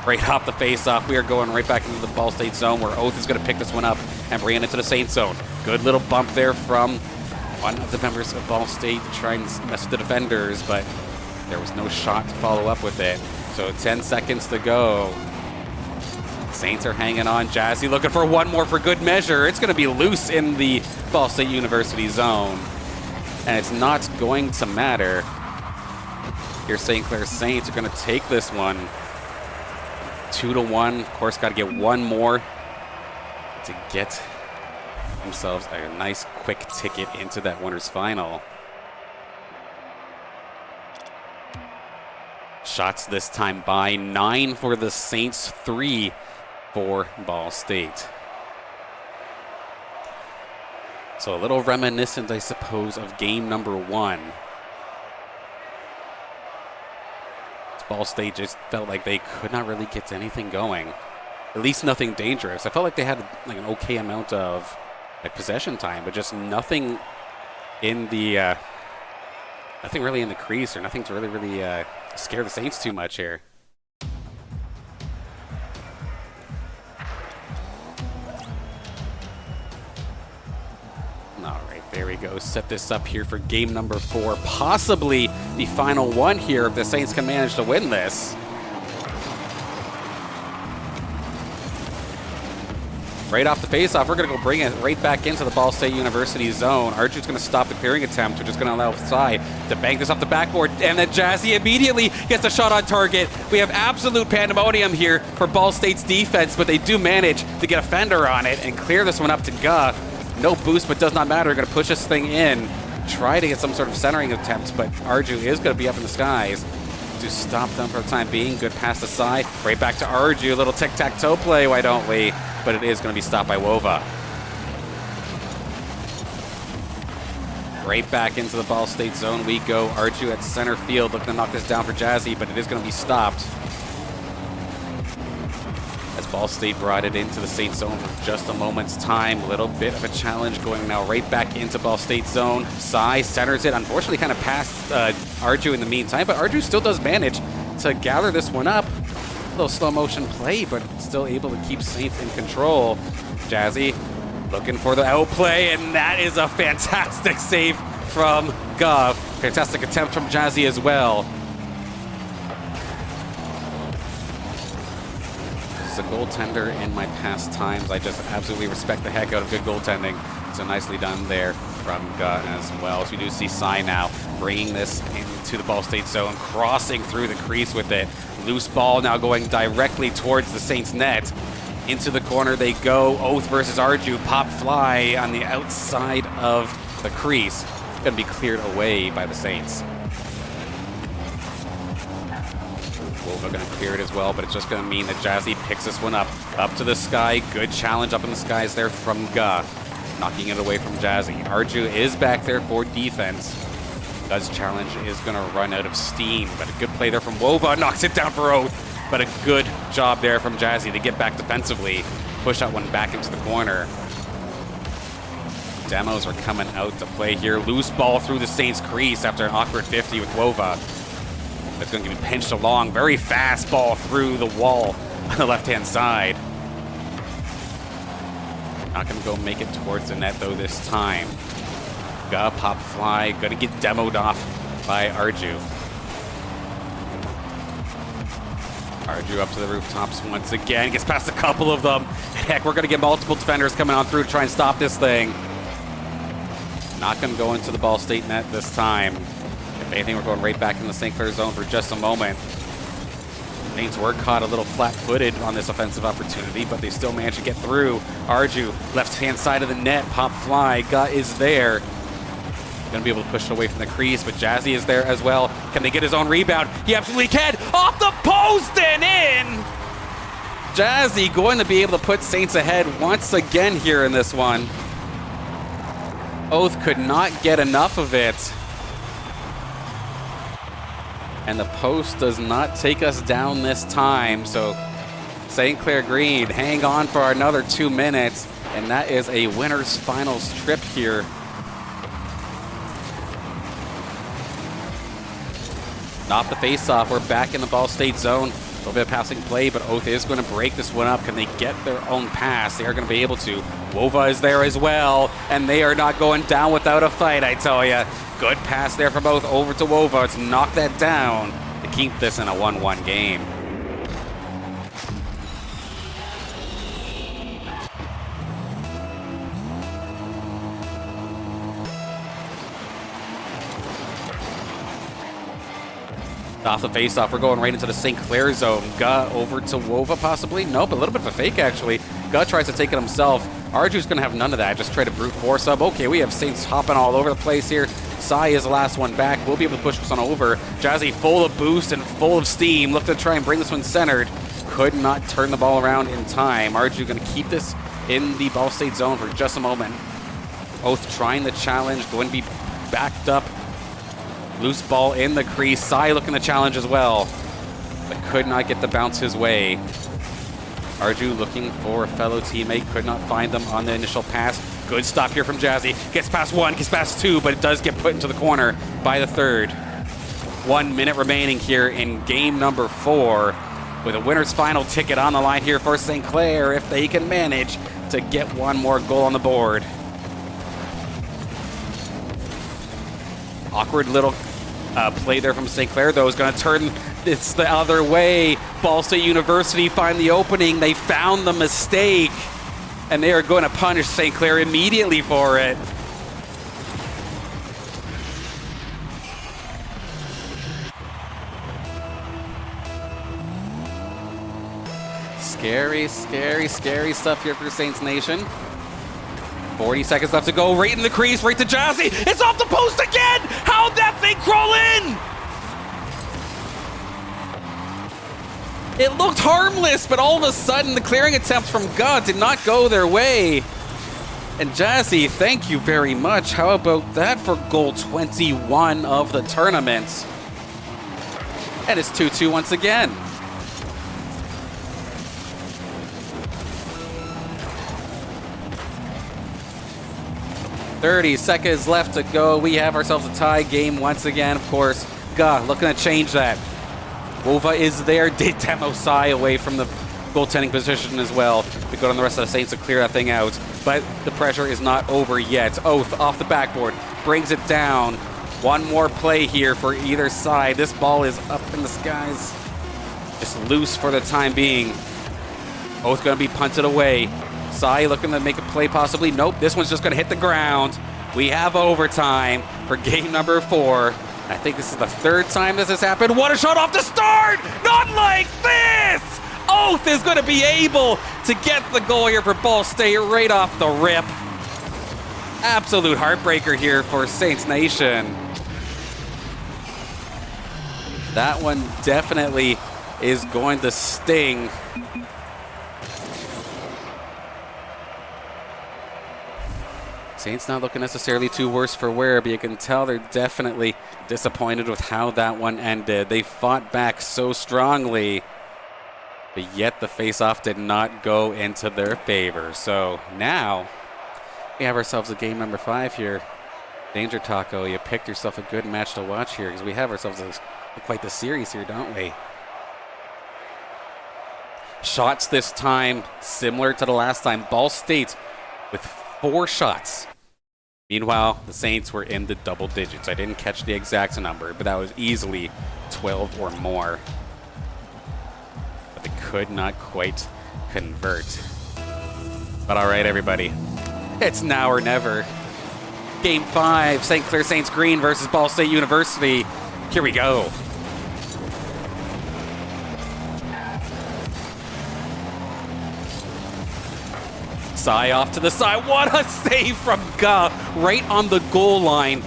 Right off the face-off, we are going right back into the Ball State zone where Oath is going to pick this one up and bring it into the Saints zone. Good little bump there from one of the members of Ball State to try and mess with the defenders, but there was no shot to follow up with it. So 10 seconds to go. Saints are hanging on. Jazzy looking for one more for good measure. It's going to be loose in the Ball State University zone, and it's not going to matter. Here, St. Clair Saints are going to take this one 2-1. Of course, got to get one more to get themselves a nice quick ticket into that winners final. Shots this time by 9 for the Saints, 3 for Ball State. So a little reminiscent, I suppose, of game number 1. Ball State just felt like they could not really get anything going. At least nothing dangerous. I felt like they had like an okay amount of like possession time, but just nothing in the nothing really in the crease, or nothing to really scare the Saints too much here. All right, there we go. Set this up here for game number 4, possibly the final one here if the Saints can manage to win this. Right off the face-off, we're going to go bring it right back into the Ball State University zone. Arju's going to stop the clearing attempt. We're just going to allow Psy to bank this off the backboard, and then Jazzy immediately gets a shot on target. We have absolute pandemonium here for Ball State's defense, but they do manage to get a fender on it and clear this one up to Guh. No boost, but does not matter. We're going to push this thing in, try to get some sort of centering attempt, but Arju is going to be up in the skies to stop them for the time being. Good pass aside. Right back to Arju. A little tic-tac-toe play, why don't we? But it is going to be stopped by Wova. Right back into the Ball State zone we go. Arju at center field looking to knock this down for Jazzy, but it is going to be stopped. As Ball State brought it into the Saints zone for just a moment's time. Little bit of a challenge going now right back into Ball State zone. Psy centers it. Unfortunately kind of past Arju in the meantime, but Arju still does manage to gather this one up. A little slow motion play, but still able to keep Saints in control. Jazzy looking for the outplay, and that is a fantastic save from Guh. Fantastic attempt from Jazzy as well. As a goaltender in my past times, I just absolutely respect the heck out of good goaltending. So nicely done there from Guh as well. So we do see Psy now bringing this into the Ball State zone, crossing through the crease with it. Loose ball now going directly towards the Saints net. Into the corner they go. Oath versus Arju. Pop fly on the outside of the crease. Going to be cleared away by the Saints. Wova going to clear it as well, but it's just going to mean that Jazzy picks this one up. Up to the sky. Good challenge up in the skies there from Guh. Knocking it away from Jazzy. Arju is back there for defense. Guh's challenge is going to run out of steam, but a good play there from Wova. Knocks it down for Oath, but a good job there from Jazzy to get back defensively. Push that one back into the corner. Demos are coming out to play here. Loose ball through the Saints crease after an awkward 50 with Wova. It's going to be pinched along. Very fast ball through the wall on the left-hand side. Not going to go make it towards the net, though, this time. Guh, pop fly. Going to get demoed off by Arju. Arju up to the rooftops once again. Gets past a couple of them. Heck, we're going to get multiple defenders coming on through to try and stop this thing. Not going to go into the Ball State net this time. If anything, we're going right back in the St. Clair zone for just a moment. Saints were caught a little flat-footed on this offensive opportunity, but they still managed to get through. Arju, left-hand side of the net, pop fly. Guh is there. Going to be able to push it away from the crease, but Jazzy is there as well. Can they get his own rebound? He absolutely can. Off the post and in! Jazzy going to be able to put Saints ahead once again here in this one. Oath could not get enough of it. And the post does not take us down this time. So St. Clair Green hang on for another 2 minutes. And that is a winner's finals trip here. Not the face-off. We're back in the Ball State zone. A little bit of passing play, but Oath is going to break this one up. Can they get their own pass? They are going to be able to. Wova is there as well, and they are not going down without a fight, I tell you. Good pass there from Oath over to Wova. Let's knock that down to keep this in a 1-1 game. Off the face-off, we're going right into the St. Clair zone. Guh over to Wova, possibly? Nope, a little bit of a fake, actually. Guh tries to take it himself. Arju's going to have none of that. Just try to brute force up. Okay, we have Saints hopping all over the place here. Sai is the last one back. We'll be able to push this one over. Jazzy full of boost and full of steam. Look to try and bring this one centered. Could not turn the ball around in time. Arju going to keep this in the Ball State zone for just a moment. Oath trying the challenge. Going to be backed up. Loose ball in the crease. Sai looking to challenge as well, but could not get the bounce his way. Arju looking for a fellow teammate. Could not find them on the initial pass. Good stop here from Jazzy. Gets past one, gets past two, but it does get put into the corner by the third. 1 minute remaining here in game number 4, with a winner's final ticket on the line here for St. Clair if they can manage to get one more goal on the board. Awkward little play there from St. Clair, though, is going to turn this the other way. Ball State University find the opening. They found the mistake, and they are going to punish St. Clair immediately for it. Scary, scary, scary stuff here for Saints Nation. 40 seconds left to go. Right in the crease, right to Jazzy. It's off the post again! How'd that thing crawl in? It looked harmless, but all of a sudden the clearing attempt from Guh did not go their way. And Jazzy, thank you very much. How about that for goal 21 of the tournament? And it's 2-2 once again. .30 seconds left to go. We have ourselves a tie game once again, of course. Guh looking to change that. Wova is there. Did demo Sai away from the goaltending position as well. We go on the rest of the Saints to clear that thing out. But the pressure is not over yet. Oath off the backboard. Brings it down. One more play here for either side. This ball is up in the skies. Just loose for the time being. Oath going to be punted away. Sai looking to make a play possibly. Nope, this one's just going to hit the ground. We have overtime for game number 4. I think this is the 3rd time this has happened. What a shot off the start! Not like this! Oath is going to be able to get the goal here for Ball State right off the rip. Absolute heartbreaker here for Saints Nation. That one definitely is going to sting. Saints not looking necessarily too worse for wear, but you can tell they're definitely disappointed with how that one ended. They fought back so strongly, but yet the face-off did not go into their favor. So now we have ourselves a game number 5 here. Danger Taco, you picked yourself a good match to watch here, because we have ourselves quite the series here, don't we? Shots this time similar to the last time. Ball State with 4 shots. Meanwhile, the Saints were in the double digits. I didn't catch the exact number, but that was easily 12 or more. But they could not quite convert. But all right, everybody. It's now or never. Game 5, St. Clair Saints Green versus Ball State University. Here we go. Sai off to the side. What a save from Guh right on the goal line.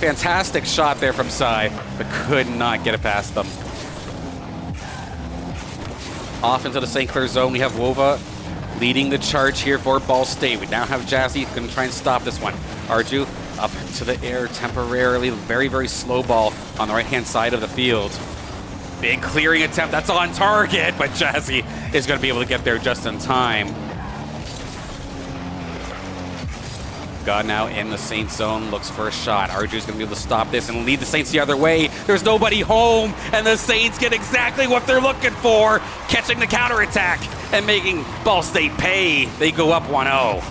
Fantastic shot there from Sai, but could not get it past them. Off into the St. Clair zone. We have Wova leading the charge here for Ball State. We now have Jazzy going to try and stop this one. Arju up to the air temporarily. Very, very slow ball on the right-hand side of the field. Big clearing attempt. That's on target, but Jazzy is going to be able to get there just in time. God now in the Saints zone, looks for a shot. Arju's going to be able to stop this and lead the Saints the other way. There's nobody home, and the Saints get exactly what they're looking for, catching the counterattack and making Ball State pay. They go up 1-0.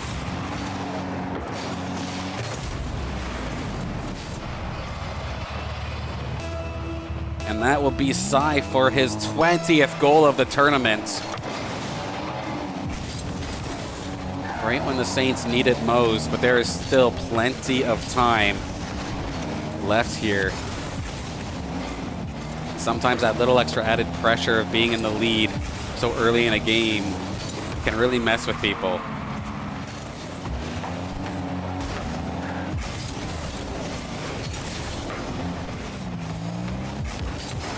And that will be PZY for his 20th goal of the tournament. Right when the Saints need it most, but there is still plenty of time left here. Sometimes that little extra added pressure of being in the lead so early in a game can really mess with people.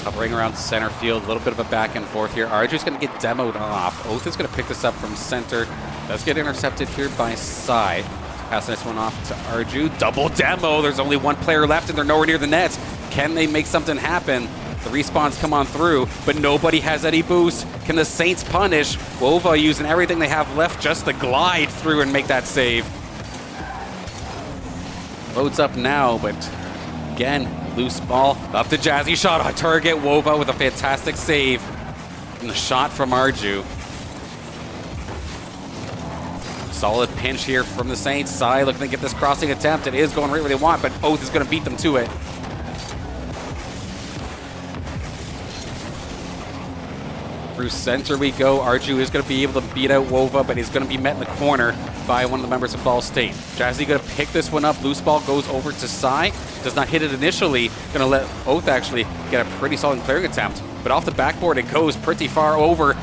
Hovering around center field, a little bit of a back and forth here. Arju's going to get demoed off. Oath is going to pick this up from center. Does get intercepted here by PZY. Pass this one off to Arju. Double demo. There's only one player left and they're nowhere near the net. Can they make something happen? The respawns come on through, but nobody has any boost. Can the Saints punish? Wova using everything they have left just to glide through and make that save. Loads up now, but again, loose ball. Up to Jazzy. Shot on target. Wova with a fantastic save. And the shot from Arju. Solid pinch here from the Saints. PZY looking to get this crossing attempt. It is going right where they want, but Oath is going to beat them to it. Through center we go. Arju is going to be able to beat out Wova, but he's going to be met in the corner by one of the members of Ball State. Jazzy going to pick this one up. Loose ball goes over to PZY. Does not hit it initially. Going to let Oath actually get a pretty solid clearing attempt. But off the backboard, it goes pretty far over.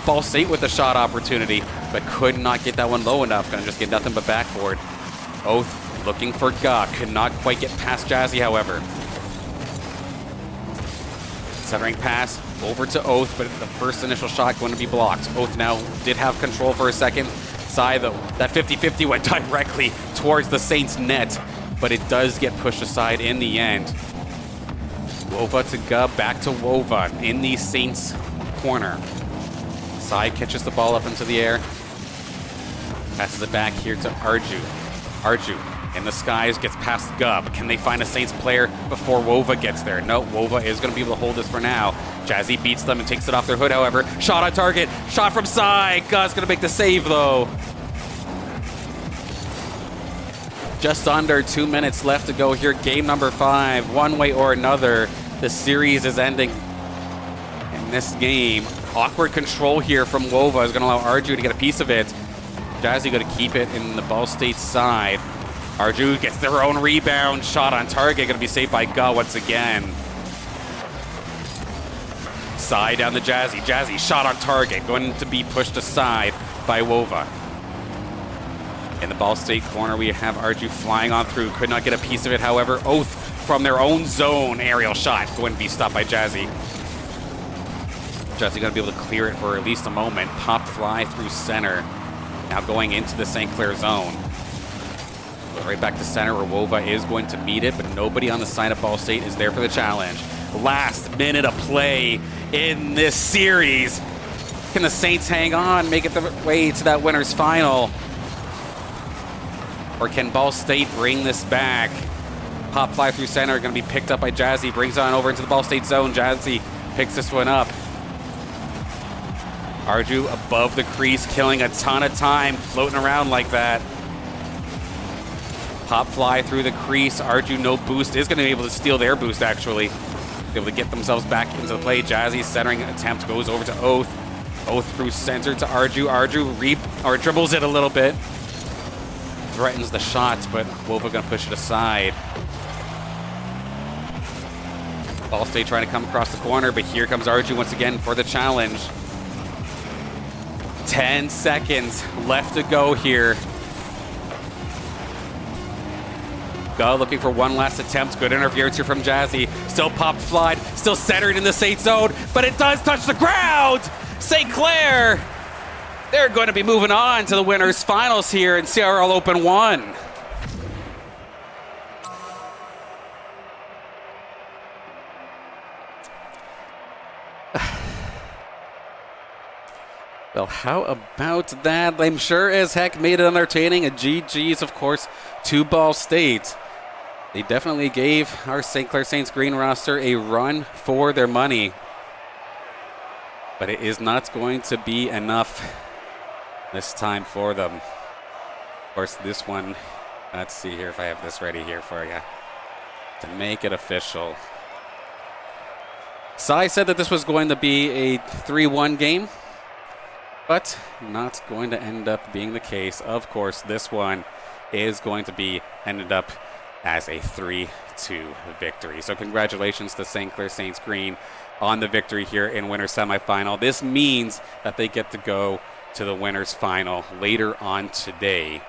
Ball State with a shot opportunity, but could not get that one low enough. Going to just get nothing but backboard. Oath looking for Ga. Could not quite get past Jazzy, however. Centering pass over to Oath, but the first initial shot going to be blocked. Oath now did have control for a second. PZY, though, that 50-50 went directly towards the Saints net, but it does get pushed aside in the end. Wova to Ga, back to Wova in the Saints corner. PZY catches the ball up into the air. Passes it back here to Arju. Arju in the skies, gets past Gub. Can they find a Saints player before Wova gets there? No, Wova is going to be able to hold this for now. Jazzy beats them and takes it off their hood, however. Shot on target. Shot from PZY. Gub's going to make the save, though. Just under 2 minutes left to go here. Game number 5. One way or another, the series is ending in this game. Awkward control here from Wova is going to allow Arju to get a piece of it. Jazzy going to keep it in the Ball State side. Arju gets their own rebound. Shot on target. Going to be saved by Ga once again. PZY down to Jazzy. Jazzy shot on target. Going to be pushed aside by Wova. In the Ball State corner, we have Arju flying on through. Could not get a piece of it, however. Oath from their own zone. Aerial shot. Going to be stopped by Jazzy. Jazzy going to be able to clear it for at least a moment. Pop fly through center. Now going into the St. Clair zone. Right back to center where Wova is going to meet it, but nobody on the side of Ball State is there for the challenge. Last minute of play in this series. Can the Saints hang on, make it the way to that winner's final? Or can Ball State bring this back? Pop fly through center, going to be picked up by Jazzy. Brings on over into the Ball State zone. Jazzy picks this one up. Arju above the crease, killing a ton of time, floating around like that. Pop fly through the crease. Arju, no boost, is going to be able to steal their boost, actually. Be able to get themselves back into the play. Jazzy's centering attempt goes over to Oath. Oath through center to Arju. Arju dribbles it a little bit. Threatens the shots, but Wova going to push it aside. Ball State trying to come across the corner, but here comes Arju once again for the challenge. 10 seconds left to go here. Ga looking for one last attempt. Good interference here from Jazzy. Still pop flied, still centered in the Saints zone, but it does touch the ground. St. Clair, they're going to be moving on to the winners finals here in CRL Open 1. Well, how about that? I'm sure as heck made it entertaining. A GG's, of course, to Ball State. They definitely gave our St. Clair Saints green roster a run for their money. But it is not going to be enough this time for them. Of course, this one, let's see here if I have this ready here for you to make it official. Sai said that this was going to be a 3-1 game, but not going to end up being the case. Of course, this one is going to be ended up as a 3-2 victory. So congratulations to St. Clair Saints Green on the victory here in winter semifinal. This means that they get to go to the winners final later on today.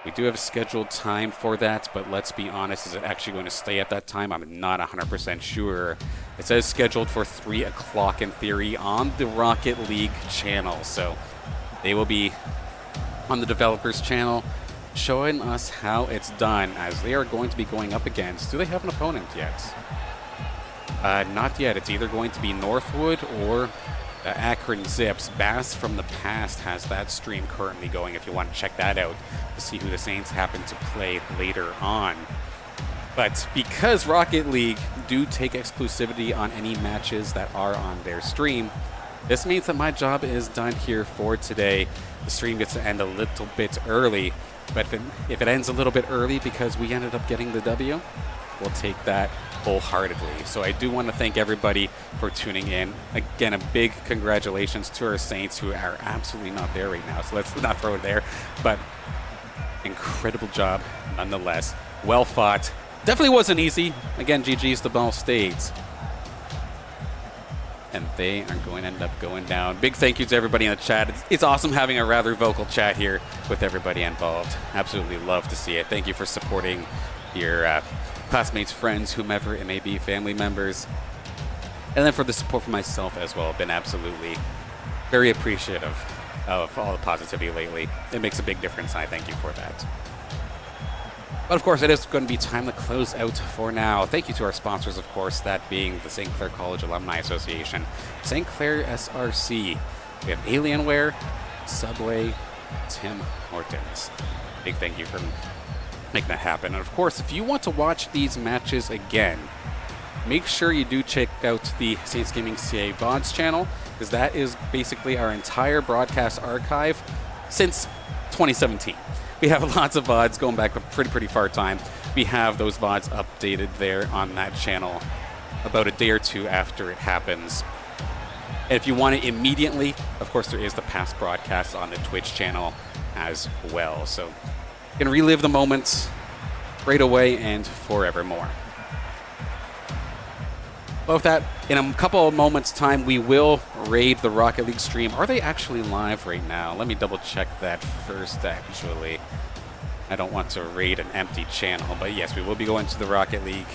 We do have a scheduled time for that, but let's be honest, is it actually going to stay at that time? I'm not 100% sure. It says scheduled for 3 o'clock in theory on the Rocket League channel. So they will be on the developers channel showing us how it's done, as they are going to be going up against, do they have an opponent yet? Not yet. It's either going to be Northwood or the Akron Zips. Bass from the Past has that stream currently going if you want to check that out to see who the Saints happen to play later on. But because Rocket League do take exclusivity on any matches that are on their stream, this means that my job is done here for today. The stream gets to end a little bit early, but if it ends a little bit early because we ended up getting the W, we'll take that wholeheartedly. So I do want to thank everybody for tuning in. Again, a big congratulations to our Saints, who are absolutely not there right now, so let's not throw it there. But incredible job nonetheless. Well fought. Definitely wasn't easy. Again, GG's to Ball State. And they are going to end up going down. Big thank you to everybody in the chat. It's awesome having a rather vocal chat here with everybody involved. Absolutely love to see it. Thank you for supporting your classmates, friends, whomever it may be, family members. And then for the support from myself as well. I've been absolutely very appreciative of all the positivity lately. It makes a big difference, and I thank you for that. But of course, it is going to be time to close out for now. Thank you to our sponsors, of course, that being the St. Clair College Alumni Association, St. Clair SRC, we have Alienware, Subway, Tim Hortons. Big thank you for making that happen. And of course, if you want to watch these matches again, make sure you do check out the Saints Gaming CA VODs channel, because that is basically our entire broadcast archive since 2017. We have lots of VODs going back a pretty far time. We have those VODs updated there on that channel about a day or two after it happens. And if you want it immediately, of course, there is the past broadcasts on the Twitch channel as well. So you can relive the moments right away and forevermore. But with that, in a couple of moments' time, we will raid the Rocket League stream. Are they actually live right now? Let me double check that first, actually. I don't want to raid an empty channel, but yes, we will be going to the Rocket League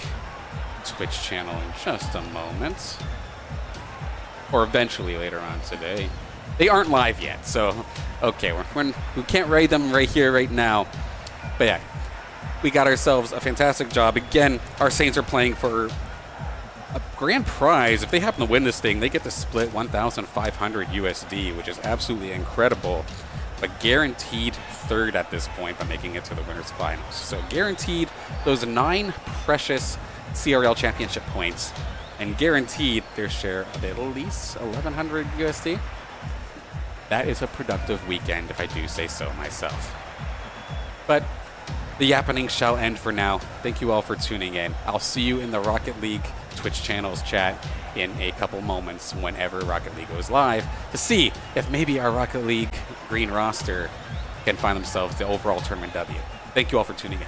Twitch channel in just a moment. Or eventually later on today. They aren't live yet, so okay, we can't raid them right here, right now. But yeah, we got ourselves a fantastic job. Again, our Saints are playing for a grand prize. If they happen to win this thing, they get to split 1,500 USD, which is absolutely incredible. But guaranteed third at this point by making it to the winners finals. So guaranteed those 9 precious CRL championship points, and guaranteed their share of at least 1,100 USD. That is a productive weekend, if I do say so myself. But the yappening shall end for now. Thank you all for tuning in. I'll see you in the Rocket League Twitch channels chat in a couple moments whenever Rocket League goes live to see if maybe our Rocket League green roster can find themselves the overall tournament W. Thank you all for tuning in.